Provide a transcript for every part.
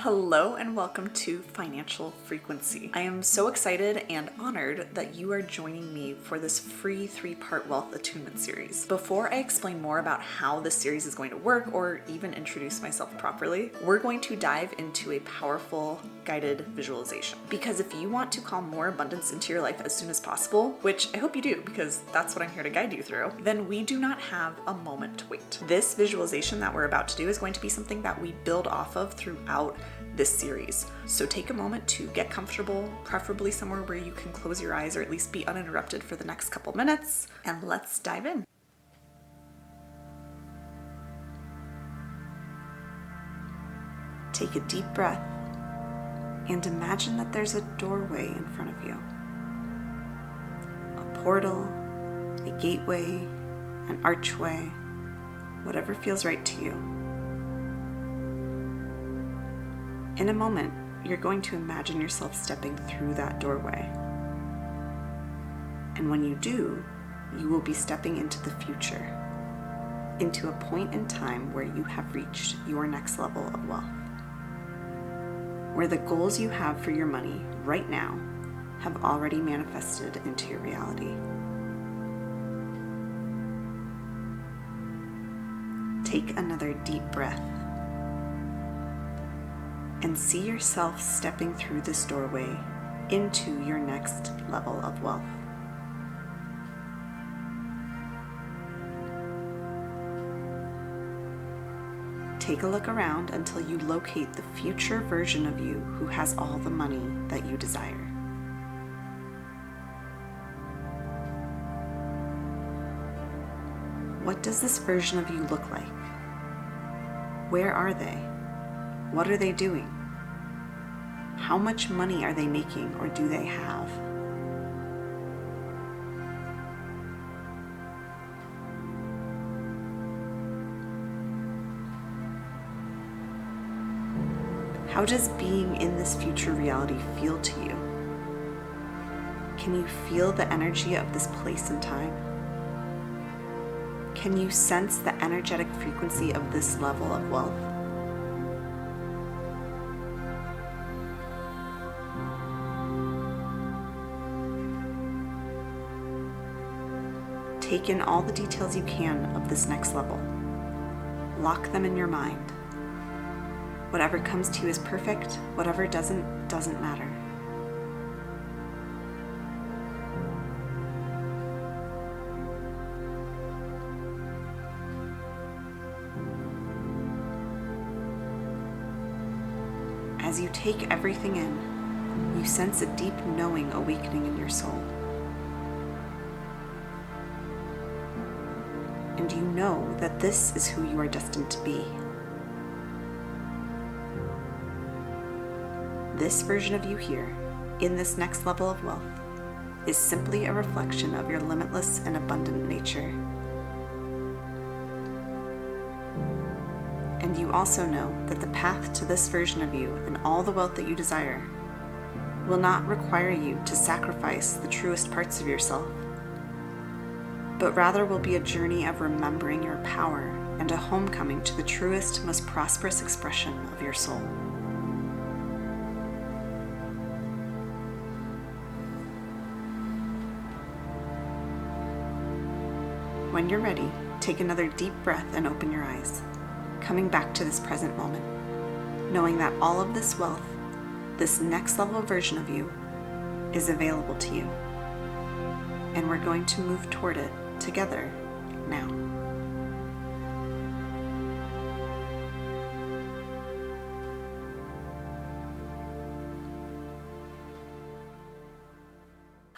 Hello and welcome to Financial Frequency. I am so excited and honored that you are joining me for this free 3-part wealth attunement series. Before I explain more about how this series is going to work or even introduce myself properly, we're going to dive into a powerful guided visualization. Because if you want to call more abundance into your life as soon as possible, which I hope you do because that's what I'm here to guide you through, then we do not have a moment to wait. This visualization that we're about to do is going to be something that we build off of throughout this series. So take a moment to get comfortable, preferably somewhere where you can close your eyes or at least be uninterrupted for the next couple minutes, and let's dive in. Take a deep breath and imagine that there's a doorway in front of you. A portal, a gateway, an archway, whatever feels right to you. In a moment, you're going to imagine yourself stepping through that doorway. And when you do, you will be stepping into the future, into a point in time where you have reached your next level of wealth, where the goals you have for your money right now have already manifested into your reality. Take another deep breath and see yourself stepping through this doorway into your next level of wealth. Take a look around until you locate the future version of you who has all the money that you desire. What does this version of you look like? Where are they? What are they doing? How much money are they making or do they have? How does being in this future reality feel to you? Can you feel the energy of this place and time? Can you sense the energetic frequency of this level of wealth? Take in all the details you can of this next level. Lock them in your mind. Whatever comes to you is perfect. Whatever doesn't matter. As you take everything in, you sense a deep knowing awakening in your soul. And you know that this is who you are destined to be. This version of you here, in this next level of wealth, is simply a reflection of your limitless and abundant nature. And you also know that the path to this version of you and all the wealth that you desire will not require you to sacrifice the truest parts of yourself, but rather will be a journey of remembering your power and a homecoming to the truest, most prosperous expression of your soul. When you're ready, take another deep breath and open your eyes, coming back to this present moment, knowing that all of this wealth, this next level version of you, is available to you. And we're going to move toward it together now.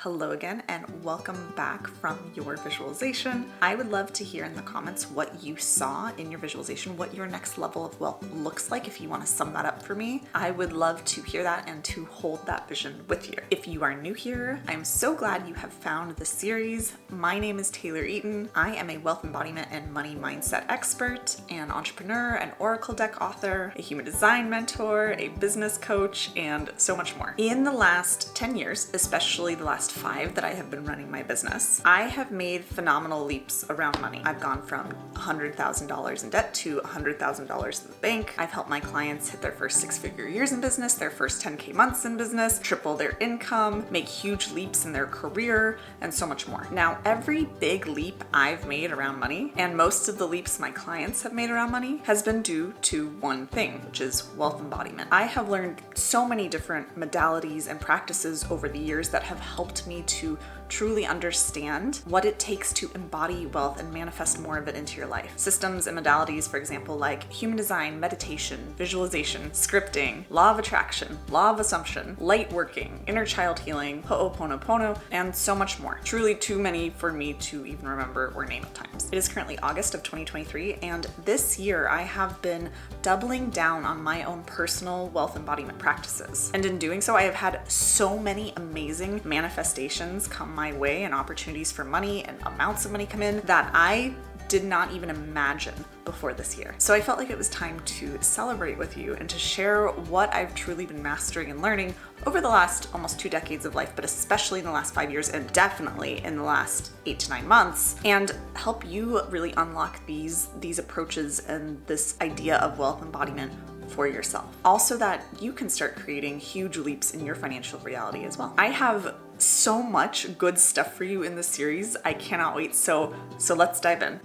Hello again and welcome back from your visualization. I would love to hear in the comments what you saw in your visualization, what your next level of wealth looks like. If you want to sum that up for me, I would love to hear that and to hold that vision with you. If you are new here, I'm so glad you have found this series. My name is Taylor Eaton. I am a wealth embodiment and money mindset expert, an entrepreneur, an oracle deck author, a human design mentor, a business coach, and so much more. In the last 10 years, especially the last last 5 that I have been running my business, I have made phenomenal leaps around money. I've gone from $100,000 in debt to $100,000 in the bank. I've helped my clients hit their first 6-figure years in business, their first 10K months in business, triple their income, make huge leaps in their career, and so much more. Now, every big leap I've made around money, and most of the leaps my clients have made around money, has been due to one thing, which is wealth embodiment. I have learned so many different modalities and practices over the years that have helped me to truly understand what it takes to embody wealth and manifest more of it into your life. Systems and modalities, for example, like human design, meditation, visualization, scripting, law of attraction, law of assumption, light working, inner child healing, ho'oponopono, and so much more. Truly too many for me to even remember or name at times. It is currently August of 2023, and this year I have been doubling down on my own personal wealth embodiment practices. And in doing so, I have had so many amazing manifestations come my way and opportunities for money and amounts of money come in that I did not even imagine before this year. So I felt like it was time to celebrate with you and to share what I've truly been mastering and learning over the last almost 2 decades of life, but especially in the last 5 years and definitely in the last 8 to 9 months, and help you really unlock these approaches and this idea of wealth embodiment for yourself. Also that you can start creating huge leaps in your financial reality as well. I have so much good stuff for you in this series. I cannot wait. So let's dive in.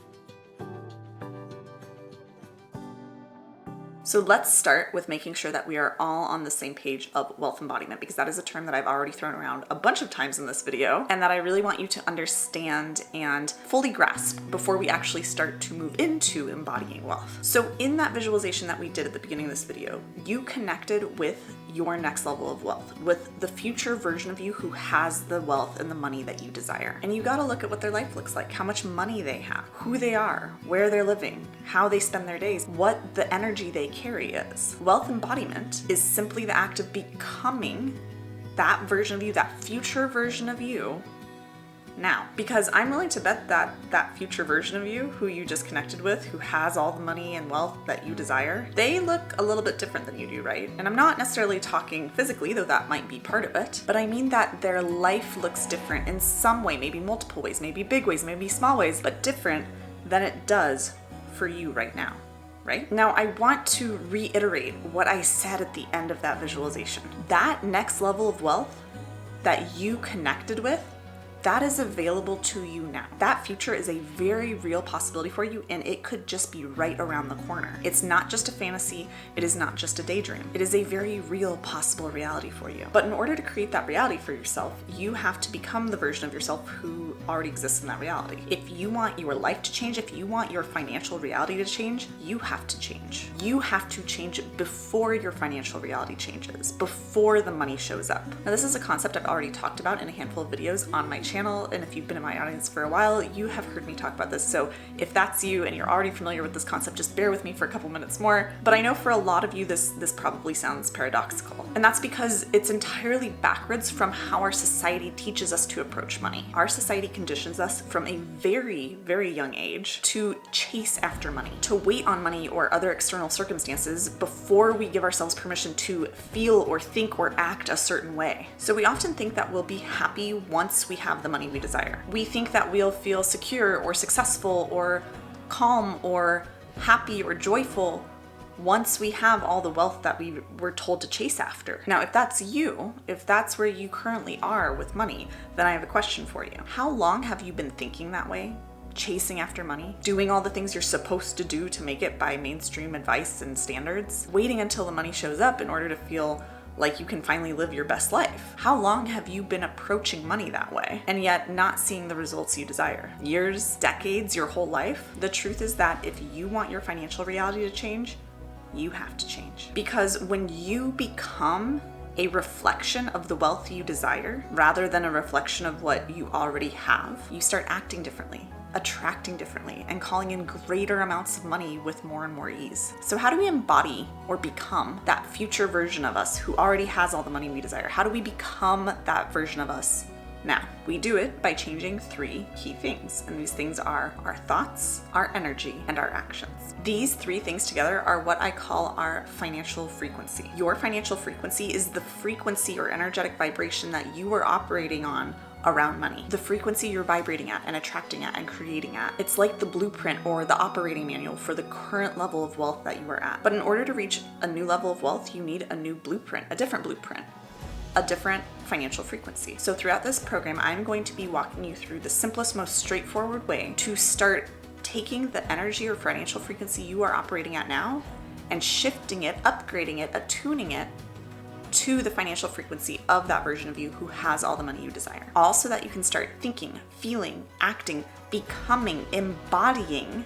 So let's start with making sure that we are all on the same page of wealth embodiment, because that is a term that I've already thrown around a bunch of times in this video and that I really want you to understand and fully grasp before we actually start to move into embodying wealth. So in that visualization that we did at the beginning of this video, you connected with your next level of wealth, with the future version of you who has the wealth and the money that you desire. And you gotta look at what their life looks like, how much money they have, who they are, where they're living, how they spend their days, what the energy they carry is. Wealth embodiment is simply the act of becoming that version of you, that future version of you now. Because I'm willing to bet that that future version of you who you just connected with, who has all the money and wealth that you desire, they look a little bit different than you do, right? And I'm not necessarily talking physically, though that might be part of it, but I mean that their life looks different in some way, maybe multiple ways, maybe big ways, maybe small ways, but different than it does for you right now. Right? Now, I want to reiterate what I said at the end of that visualization. That next level of wealth that you connected with, that is available to you now. That future is a very real possibility for you, and it could just be right around the corner. It's not just a fantasy, it is not just a daydream. It is a very real possible reality for you. But in order to create that reality for yourself, you have to become the version of yourself who already exists in that reality. If you want your life to change, if you want your financial reality to change, you have to change. You have to change before your financial reality changes, before the money shows up. Now, this is a concept I've already talked about in a handful of videos on my channel, and if you've been in my audience for a while, you have heard me talk about this. So if that's you and you're already familiar with this concept, just bear with me for a couple minutes more. But I know for a lot of you, this probably sounds paradoxical. And that's because it's entirely backwards from how our society teaches us to approach money. Our society conditions us from a very, very young age to chase after money, to wait on money or other external circumstances before we give ourselves permission to feel or think or act a certain way. So we often think that we'll be happy once we have the money we desire. We think that we'll feel secure or successful or calm or happy or joyful once we have all the wealth that we were told to chase after. Now, if that's you, if that's where you currently are with money, then I have a question for you. How long have you been thinking that way? Chasing after money? Doing all the things you're supposed to do to make it by mainstream advice and standards? Waiting until the money shows up in order to feel like you can finally live your best life? How long have you been approaching money that way and yet not seeing the results you desire? Years, decades, your whole life? The truth is that if you want your financial reality to change, you have to change. Because when you become a reflection of the wealth you desire, rather than a reflection of what you already have, you start acting differently, attracting differently, and calling in greater amounts of money with more and more ease. So how do we embody or become that future version of us who already has all the money we desire? How do we become that version of us now? We do it by changing 3 key things, and these things are our thoughts, our energy, and our actions. These 3 things together are what I call our financial frequency. Your financial frequency is the frequency or energetic vibration that you are operating on around money. The frequency you're vibrating at and attracting at and creating at. It's like the blueprint or the operating manual for the current level of wealth that you are at. But in order to reach a new level of wealth, you need a new blueprint, a different financial frequency. So throughout this program, I'm going to be walking you through the simplest, most straightforward way to start taking the energy or financial frequency you are operating at now and shifting it, upgrading it, attuning it to the financial frequency of that version of you who has all the money you desire. All so that you can start thinking, feeling, acting, becoming, embodying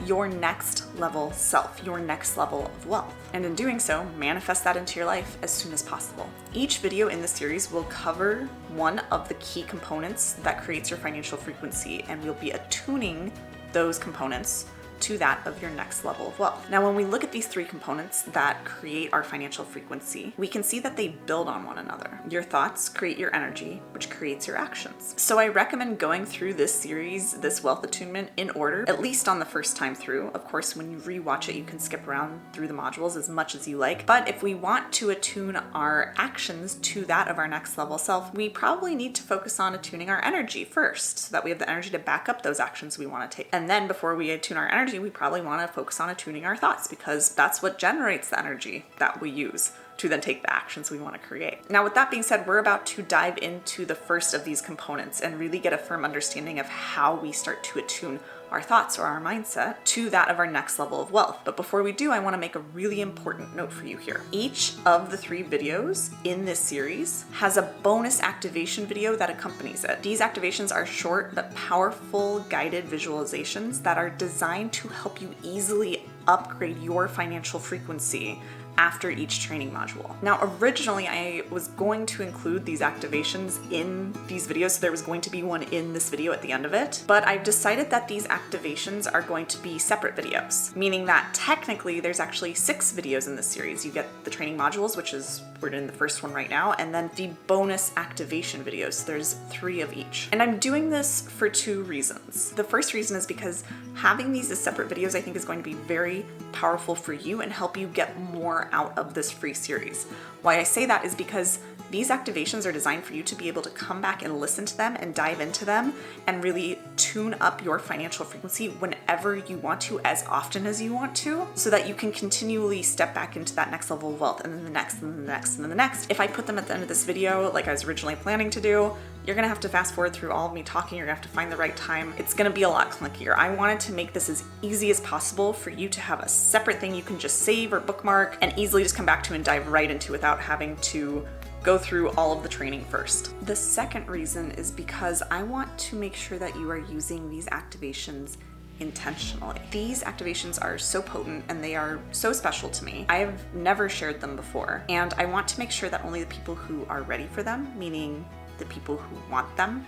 your next level self, your next level of wealth. And in doing so, manifest that into your life as soon as possible. Each video in this series will cover one of the key components that creates your financial frequency, and we'll be attuning those components to that of your next level of wealth. Now, when we look at these three components that create our financial frequency, we can see that they build on one another. Your thoughts create your energy, which creates your actions. So I recommend going through this series, this wealth attunement, in order, at least on the first time through. Of course, when you rewatch it, you can skip around through the modules as much as you like. But if we want to attune our actions to that of our next level self, we probably need to focus on attuning our energy first, so that we have the energy to back up those actions we want to take. And then before we attune our energy, we probably want to focus on attuning our thoughts, because that's what generates the energy that we use to then take the actions we want to create. Now, with that being said, we're about to dive into the first of these components and really get a firm understanding of how we start to attune our thoughts or our mindset to that of our next level of wealth. But before we do, I want to make a really important note for you here. Each of the 3 videos in this series has a bonus activation video that accompanies it. These activations are short but powerful guided visualizations that are designed to help you easily upgrade your financial frequency after each training module. Now, originally I was going to include these activations in these videos, so there was going to be one in this video at the end of it, but I've decided that these activations are going to be separate videos, meaning that technically there's actually 6 videos in this series. You get the training modules, which is, we're in the first one right now, and then the bonus activation videos. There's 3 of each. And I'm doing this for 2 reasons. The first reason is because having these as separate videos, I think, is going to be very powerful for you and help you get more out of this free series. Why I say that is because these activations are designed for you to be able to come back and listen to them and dive into them and really tune up your financial frequency whenever you want to, as often as you want to, so that you can continually step back into that next level of wealth, and then the next, and then the next, and then the next. If I put them at the end of this video, like I was originally planning to do, you're gonna have to fast forward through all of me talking. You're gonna have to find the right time. It's gonna be a lot clunkier. I wanted to make this as easy as possible for you to have a separate thing you can just save or bookmark and easily just come back to and dive right into without having to go through all of the training first. The second reason is because I want to make sure that you are using these activations intentionally. These activations are so potent and they are so special to me. I've never shared them before, and I want to make sure that only the people who are ready for them, meaning the people who want them,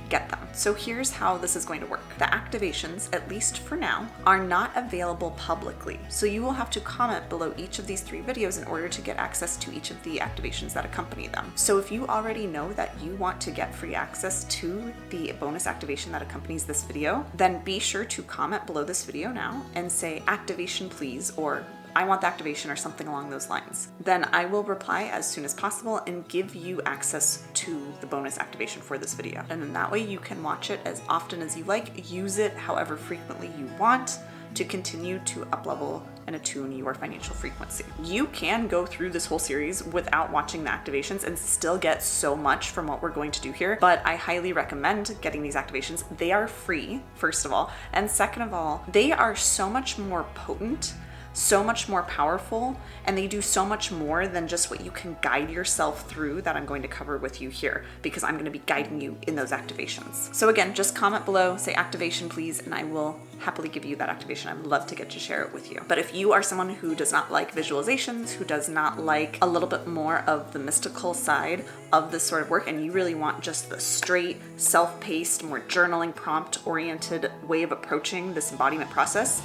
get them. So here's how this is going to work. The activations, at least for now, are not available publicly. So you will have to comment below each of these 3 videos in order to get access to each of the activations that accompany them. So if you already know that you want to get free access to the bonus activation that accompanies this video, then be sure to comment below this video now and say "activation please," or "I want the activation," or something along those lines. Then I will reply as soon as possible and give you access to the bonus activation for this video. And then that way you can watch it as often as you like, use it however frequently you want to continue to uplevel and attune your financial frequency. You can go through this whole series without watching the activations and still get so much from what we're going to do here, but I highly recommend getting these activations. They are free, first of all, and second of all, they are so much more potent, so much more powerful, and they do so much more than just what you can guide yourself through that I'm going to cover with you here, because I'm going to be guiding you in those activations. So again, just comment below, say "activation please," and I will happily give you that activation. I would love to get to share it with you. But if you are someone who does not like visualizations, who does not like a little bit more of the mystical side of this sort of work, and you really want just the straight, self-paced, more journaling, prompt-oriented way of approaching this embodiment process,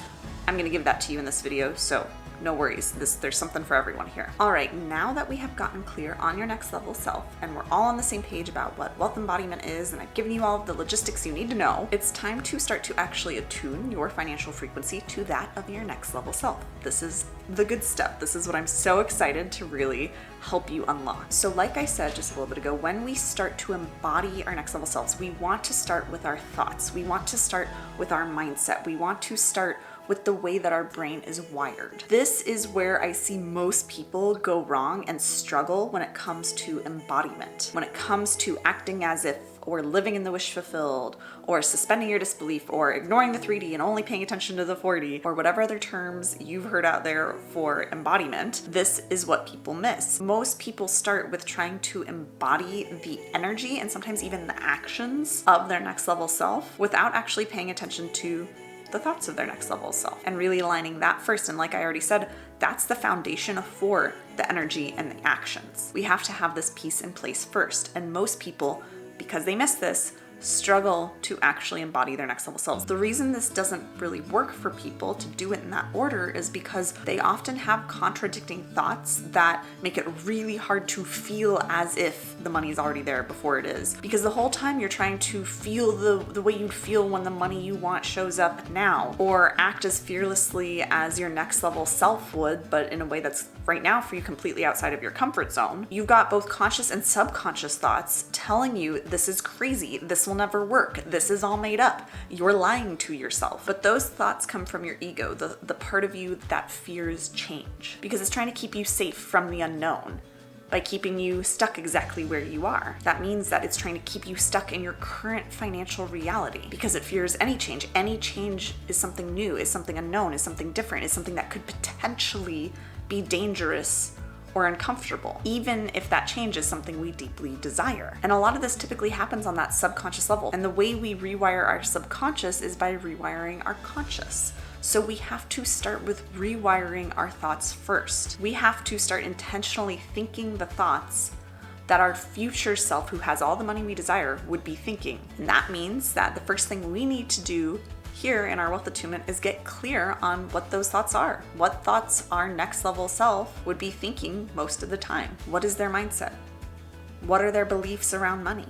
I'm going to give that to you in this video, so no worries. There's something for everyone here. All right, now that we have gotten clear on your next level self and we're all on the same page about what wealth embodiment is, and I've given you all of the logistics you need to know, it's time to start to actually attune your financial frequency to that of your next level self. This is the good stuff. This is what I'm so excited to really help you unlock. So like I said just a little bit ago, when we start to embody our next level selves, we want to start with our thoughts. We want to start with our mindset. We want to start with the way that our brain is wired. This is where I see most people go wrong and struggle when it comes to embodiment, when it comes to acting as if, or living in the wish fulfilled, or suspending your disbelief, or ignoring the 3D and only paying attention to the 4D, or whatever other terms you've heard out there for embodiment. This is what people miss. Most people start with trying to embody the energy and sometimes even the actions of their next level self without actually paying attention to the thoughts of their next level self and really aligning that first. And like I already said, that's the foundation for the energy and the actions. We have to have this piece in place first. And most people, because they miss this, struggle to actually embody their next level selves. The reason this doesn't really work for people to do it in that order is because they often have contradicting thoughts that make it really hard to feel as if the money is already there before it is. Because the whole time you're trying to feel the way you'd feel when the money you want shows up now, or act as fearlessly as your next level self would, but in a way that's right now for you completely outside of your comfort zone. You've got both conscious and subconscious thoughts telling you this is crazy, this will never work, this is all made up, you're lying to yourself. But those thoughts come from your ego, the part of you that fears change, because it's trying to keep you safe from the unknown by keeping you stuck exactly where you are. That means that it's trying to keep you stuck in your current financial reality because it fears any change. Any change is something new, is something unknown, is something different, is something that could potentially be dangerous or uncomfortable, even if that change is something we deeply desire. And a lot of this typically happens on that subconscious level. And the way we rewire our subconscious is by rewiring our conscious. So we have to start with rewiring our thoughts first. We have to start intentionally thinking the thoughts that our future self, who has all the money we desire, would be thinking. And that means that the first thing we need to do here in our wealth attunement is get clear on what those thoughts are. What thoughts our next level self would be thinking most of the time? What is their mindset? What are their beliefs around money?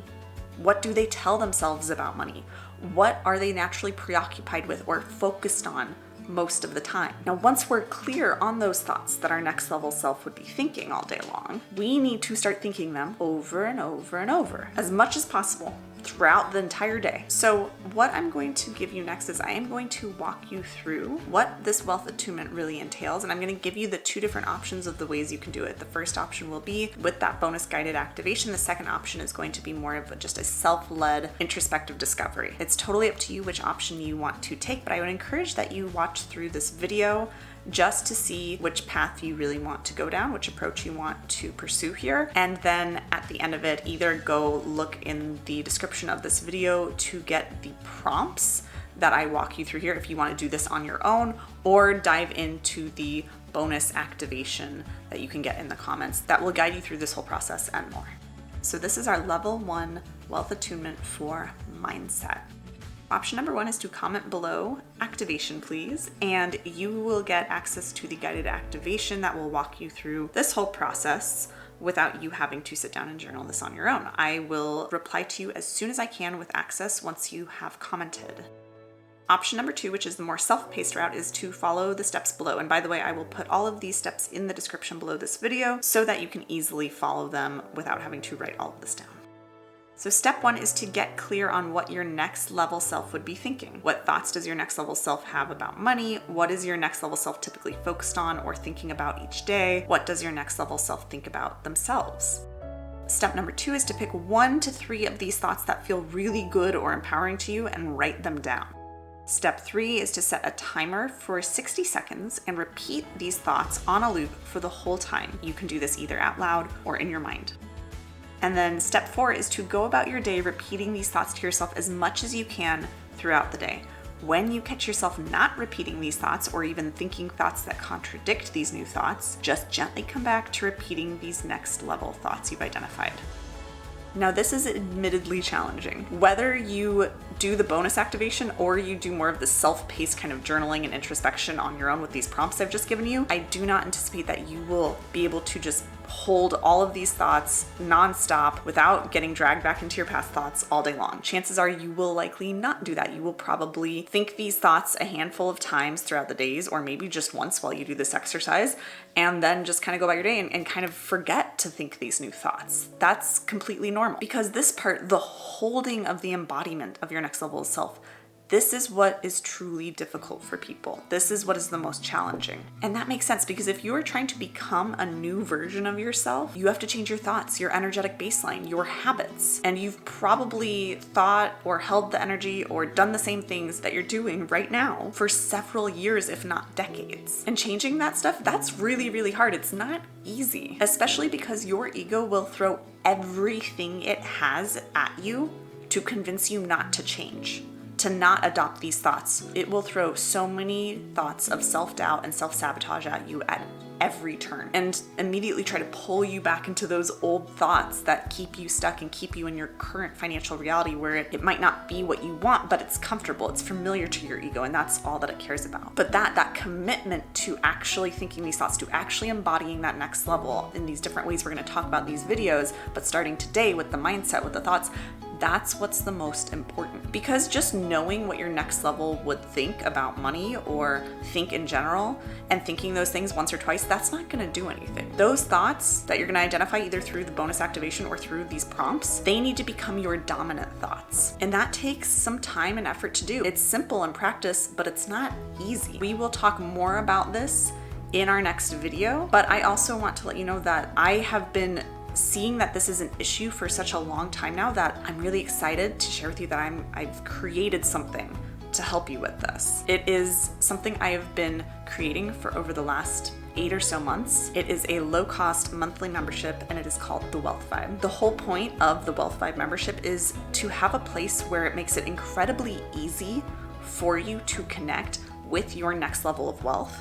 What do they tell themselves about money? What are they naturally preoccupied with or focused on most of the time? Now, once we're clear on those thoughts that our next level self would be thinking all day long, we need to start thinking them over and over and over, as much as possible, throughout the entire day. So what I'm going to give you next is I am going to walk you through what this wealth attunement really entails, and I'm going to give you the two different options of the ways you can do it. The first option will be with that bonus guided activation. The second option is going to be more of just a self-led introspective discovery. It's totally up to you which option you want to take, but I would encourage that you watch through this video just to see which path you really want to go down, which approach you want to pursue here. And then at the end of it, either go look in the description of this video to get the prompts that I walk you through here if you want to do this on your own, or dive into the bonus activation that you can get in the comments that will guide you through this whole process and more. So this is our level 1 wealth attunement for mindset. Option number 1 is to comment below activation, please, and you will get access to the guided activation that will walk you through this whole process without you having to sit down and journal this on your own. I will reply to you as soon as I can with access once you have commented. Option number 2, which is the more self-paced route, is to follow the steps below. And by the way, I will put all of these steps in the description below this video so that you can easily follow them without having to write all of this down. So step 1 is to get clear on what your next level self would be thinking. What thoughts does your next level self have about money? What is your next level self typically focused on or thinking about each day? What does your next level self think about themselves? Step number 2 is to pick 1 to 3 of these thoughts that feel really good or empowering to you and write them down. Step 3 is to set a timer for 60 seconds and repeat these thoughts on a loop for the whole time. You can do this either out loud or in your mind. And then step 4 is to go about your day repeating these thoughts to yourself as much as you can throughout the day. When you catch yourself not repeating these thoughts or even thinking thoughts that contradict these new thoughts, just gently come back to repeating these next level thoughts you've identified. Now, this is admittedly challenging. Whether you do the bonus activation or you do more of the self-paced kind of journaling and introspection on your own with these prompts I've just given you, I do not anticipate that you will be able to just hold all of these thoughts nonstop without getting dragged back into your past thoughts all day long. Chances are you will likely not do that. You will probably think these thoughts a handful of times throughout the days, or maybe just once while you do this exercise, and then just kind of go about your day and kind of forget to think these new thoughts. That's completely normal, because this part, the holding of the embodiment of your next level of self, this is what is truly difficult for people. This is what is the most challenging. And that makes sense, because if you are trying to become a new version of yourself, you have to change your thoughts, your energetic baseline, your habits. And you've probably thought or held the energy or done the same things that you're doing right now for several years, if not decades. And changing that stuff, that's really, really hard. It's not easy, especially because your ego will throw everything it has at you to convince you not to change, to not adopt these thoughts. It will throw so many thoughts of self-doubt and self-sabotage at you at every turn, and immediately try to pull you back into those old thoughts that keep you stuck and keep you in your current financial reality, where it might not be what you want, but it's comfortable, it's familiar to your ego, and that's all that it cares about. But that commitment to actually thinking these thoughts, to actually embodying that next level in these different ways we're going to talk about in these videos, but starting today with the mindset, with the thoughts, that's what's the most important. Because just knowing what your next level would think about money or think in general, and thinking those things once or twice, that's not going to do anything. Those thoughts that you're going to identify either through the bonus activation or through these prompts, they need to become your dominant thoughts. And that takes some time and effort to do. It's simple in practice, but it's not easy. We will talk more about this in our next video, but I also want to let you know that I have been seeing that this is an issue for such a long time now, that I'm really excited to share with you that I've created something to help you with this. It is something I have been creating for over the last 8 or so months. It is a low-cost monthly membership, and it is called the Wealth Vibe. The whole point of the Wealth Vibe membership is to have a place where it makes it incredibly easy for you to connect with your next level of wealth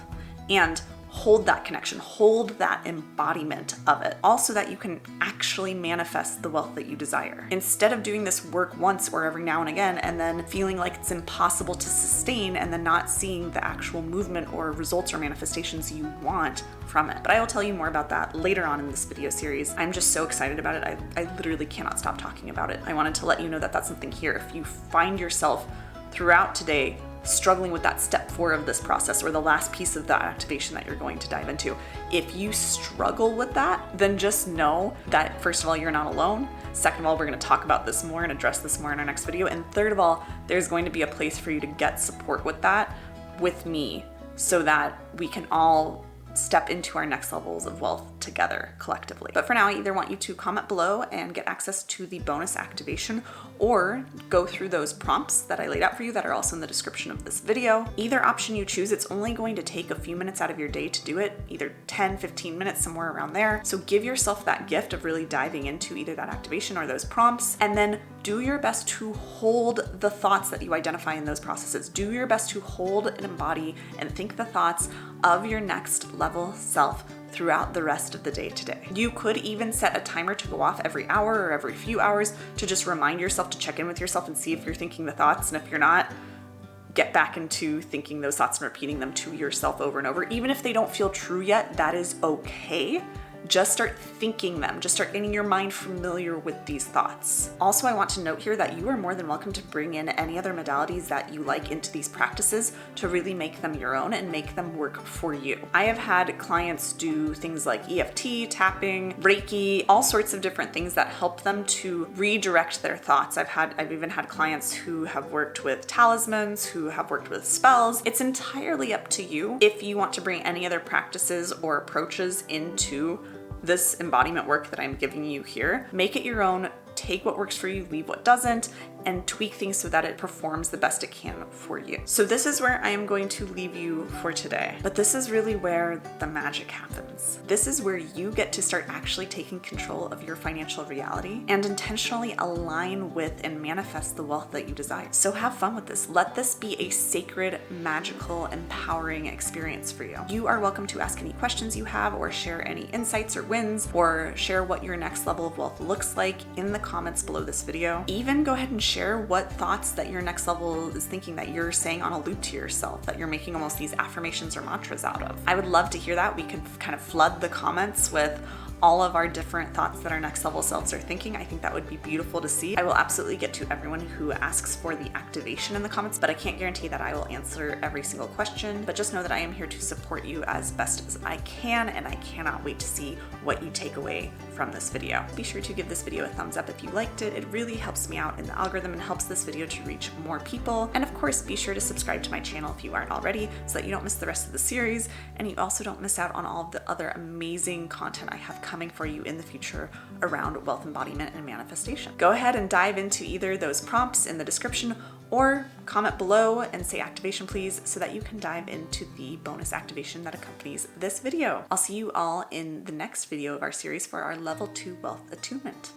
and hold that connection, hold that embodiment of it, also that you can actually manifest the wealth that you desire. Instead of doing this work once or every now and again and then feeling like it's impossible to sustain and then not seeing the actual movement or results or manifestations you want from it. But I will tell you more about that later on in this video series. I'm just so excited about it. I literally cannot stop talking about it. I wanted to let you know that that's something here. If you find yourself throughout today struggling with that step 4 of this process, or the last piece of that activation that you're going to dive into, if you struggle with that, then just know that first of all, you're not alone. Second of all, we're going to talk about this more and address this more in our next video. And third of all, there's going to be a place for you to get support with that with me, so that we can all step into our next levels of wealth together collectively. But for now, I either want you to comment below and get access to the bonus activation, or go through those prompts that I laid out for you that are also in the description of this video. Either option you choose, it's only going to take a few minutes out of your day to do it, either 10, 15 minutes, somewhere around there. So give yourself that gift of really diving into either that activation or those prompts, and then do your best to hold the thoughts that you identify in those processes. Do your best to hold and embody and think the thoughts of your next level self throughout the rest of the day today. You could even set a timer to go off every hour or every few hours to just remind yourself to check in with yourself and see if you're thinking the thoughts. And if you're not, get back into thinking those thoughts and repeating them to yourself over and over. Even if they don't feel true yet, that is okay. Just start thinking them. Just start getting your mind familiar with these thoughts. Also, I want to note here that you are more than welcome to bring in any other modalities that you like into these practices to really make them your own and make them work for you. I have had clients do things like EFT, tapping, Reiki, all sorts of different things that help them to redirect their thoughts. I've even had clients who have worked with talismans, who have worked with spells. It's entirely up to you if you want to bring any other practices or approaches into this embodiment work that I'm giving you here. Make it your own. Take what works for you, leave what doesn't, and tweak things so that it performs the best it can for you. So this is where I am going to leave you for today. But this is really where the magic happens. This is where you get to start actually taking control of your financial reality and intentionally align with and manifest the wealth that you desire. So have fun with this. Let this be a sacred, magical, empowering experience for you. You are welcome to ask any questions you have, or share any insights or wins, or share what your next level of wealth looks like in the comments below this video. Even go ahead and share what thoughts that your next level is thinking that you're saying on a loop to yourself, that you're making almost these affirmations or mantras out of. I would love to hear that. We can kind of flood the comments with all of our different thoughts that our next level selves are thinking. I think that would be beautiful to see. I will absolutely get to everyone who asks for the activation in the comments, but I can't guarantee that I will answer every single question. But just know that I am here to support you as best as I can, and I cannot wait to see what you take away from this video. Be sure to give this video a thumbs up if you liked it. It really helps me out in the algorithm and helps this video to reach more people. And of course, be sure to subscribe to my channel if you aren't already, so that you don't miss the rest of the series, and you also don't miss out on all of the other amazing content I have coming for you in the future around wealth embodiment and manifestation. Go ahead and dive into either those prompts in the description or comment below and say activation please, so that you can dive into the bonus activation that accompanies this video. I'll see you all in the next video of our series for our level 2 wealth attunement.